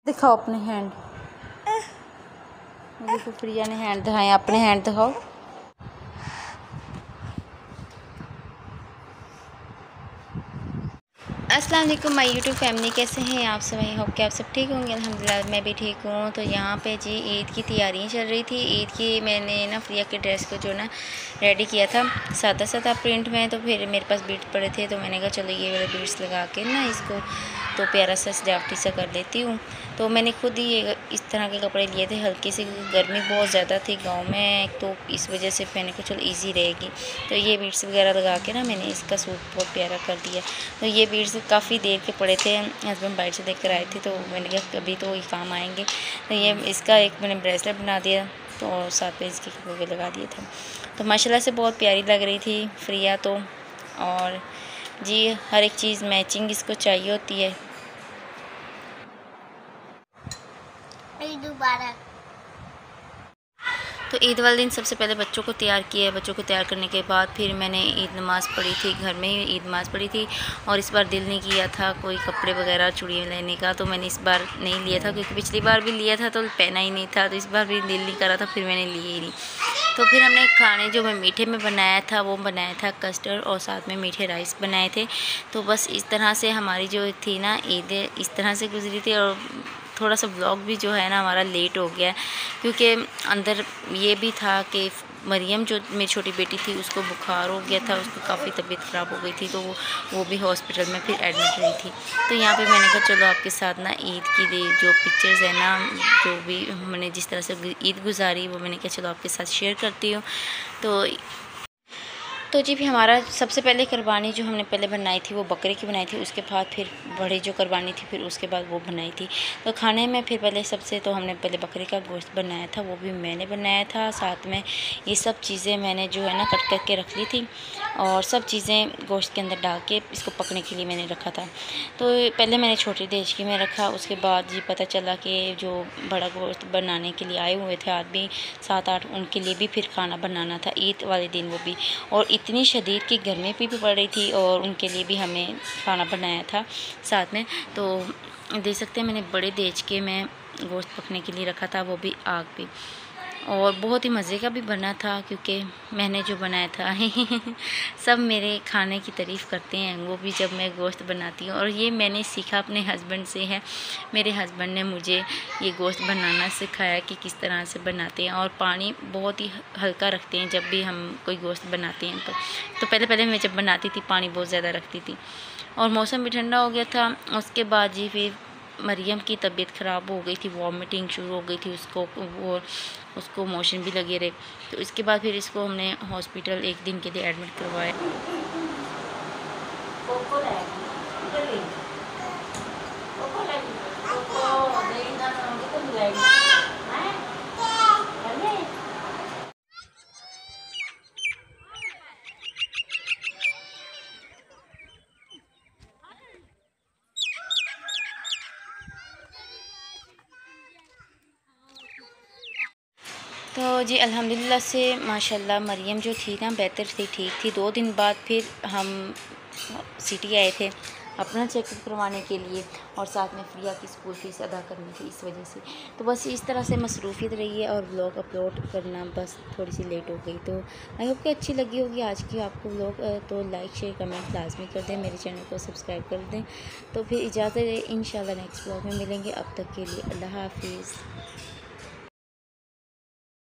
दिखाओ अपने हैंड। देखो प्रिया ने हैंड दिखाए, अपने हैंड दिखाओ। अस्सलाम वालेकुम माय यूट्यूब फैमिली, कैसे हैं आप सब? आई होप कि आप सब ठीक होंगे। अल्हम्दुलिल्लाह मैं भी ठीक हूँ। तो यहाँ पे जी ईद की तैयारियाँ चल रही थी। ईद की मैंने ना प्रिया के ड्रेस को जो ना रेडी किया था सादा सादा प्रिंट में। तो फिर मेरे पास बीट्स पड़े थे तो मैंने कहा चलो ये वाले बीट्स लगा के ना इसको तो प्यारा सा सजावटी सा कर लेती हूँ। तो मैंने खुद ही ये इस तरह के कपड़े लिए थे हल्की सी, गर्मी बहुत ज़्यादा थी गांव में, तो इस वजह से मैंने कहा चलो इजी रहेगी। तो ये बीट्स वगैरह लगा के ना मैंने इसका सूट बहुत प्यारा कर दिया। तो ये बीट्स काफ़ी देर के पड़े थे, हस्बैंड बाहर से देख कर आए थे तो मैंने कहा कभी तो ये काम आएंगे। तो ये इसका एक मैंने ब्रेसलेट बना दिया तो साथ में इसके कपड़े लगा दिए थे। तो माशाल्लाह से बहुत प्यारी लग रही थी प्रिया तो। और जी हर एक चीज़ मैचिंग इसको चाहिए होती है। दोबारा तो ईद वाले दिन सबसे पहले बच्चों को तैयार किया है। बच्चों को तैयार करने के बाद फिर मैंने ईद नमाज़ पढ़ी थी, घर में ही ईद नमाज़ पढ़ी थी। और इस बार दिल नहीं किया था कोई कपड़े वगैरह चूड़ियाँ लेने का, तो मैंने इस बार नहीं लिया था क्योंकि पिछली बार भी लिया था तो पहना ही नहीं था। तो इस बार भी दिल नहीं करा था, फिर मैंने लिए ही नहीं। तो फिर हमने खाने जो मैं मीठे में बनाया था वो बनाया था कस्टर्ड और साथ में मीठे राइस बनाए थे। तो बस इस तरह से हमारी जो थी ना ईद इस तरह से गुजरी थी। और थोड़ा सा व्लॉग भी जो है ना हमारा लेट हो गया क्योंकि अंदर ये भी था कि मरियम जो मेरी छोटी बेटी थी उसको बुखार हो गया था, उसको काफ़ी तबीयत ख़राब हो गई थी तो वो भी हॉस्पिटल में फिर एडमिट रही थी। तो यहाँ पे मैंने कहा चलो आपके साथ ना ईद की जो पिक्चर्स है ना, जो भी मैंने जिस तरह से ईद गुजारी वो मैंने कहा चलो आपके साथ शेयर करती हूँ। तो जी भी हमारा सबसे पहले कुरबानी जो हमने पहले बनाई थी वो बकरे की बनाई थी, उसके बाद फिर बड़ी जो कुरबानी थी फिर उसके बाद वो बनाई थी। तो खाने में फिर पहले सबसे तो हमने पहले बकरे का गोश्त बनाया था, वो भी मैंने बनाया था। साथ में ये सब चीज़ें मैंने जो है ना कट करके रख ली थी और सब चीज़ें गोश्त के अंदर डाल के इसको पकने के लिए मैंने रखा था। तो पहले मैंने छोटी देचकी में रखा, उसके बाद जी पता चला कि जो बड़ा गोश्त बनाने के लिए आए हुए थे आदमी 7-8, उनके लिए भी फिर खाना बनाना था ईद वाले दिन वो भी। और इतनी शदीद की गर्मी भी पड़ रही थी और उनके लिए भी हमें खाना बनाया था साथ में। तो देख सकते हैं मैंने बड़े देचके में गोश्त पकने के लिए रखा था, वो भी आग पे, और बहुत ही मज़े का भी बना था क्योंकि मैंने जो बनाया था सब मेरे खाने की तारीफ़ करते हैं वो भी जब मैं गोश्त बनाती हूँ। और ये मैंने सीखा अपने हस्बैंड से है। मेरे हस्बैंड ने मुझे ये गोश्त बनाना सिखाया कि किस तरह से बनाते हैं। और पानी बहुत ही हल्का रखते हैं जब भी हम कोई गोश्त बनाते हैं। तो पहले मैं जब बनाती थी पानी बहुत ज़्यादा रखती थी। और मौसम भी ठंडा हो गया था। उसके बाद जी फिर मरियम की तबीयत ख़राब हो गई थी, वॉमिटिंग शुरू हो गई थी उसको मोशन भी लगे रहे। तो इसके बाद फिर इसको हमने हॉस्पिटल एक दिन के लिए एडमिट करवाया। तो जी अल्हम्दुलिल्लाह से माशाल्लाह मरियम जो थी ना बेहतर थी, ठीक थी। 2 दिन बाद फिर हम सिटी आए थे अपना चेकअप करवाने के लिए और साथ में प्रिया की स्कूल फ़ीस अदा करनी थी इस वजह से। तो बस इस तरह से मसरूफ़ियत रही है और व्लॉग अपलोड करना बस थोड़ी सी लेट हो गई। तो आई होप कि अच्छी लगी होगी आज की आपको व्लॉग। तो लाइक शेयर कमेंट लाजमी कर दें, मेरे चैनल को सब्सक्राइब कर दें। तो फिर इजाज़त है, इंशाल्लाह नेक्स्ट व्लॉग में मिलेंगे। अब तक के लिए अल्लाह हाफिज़।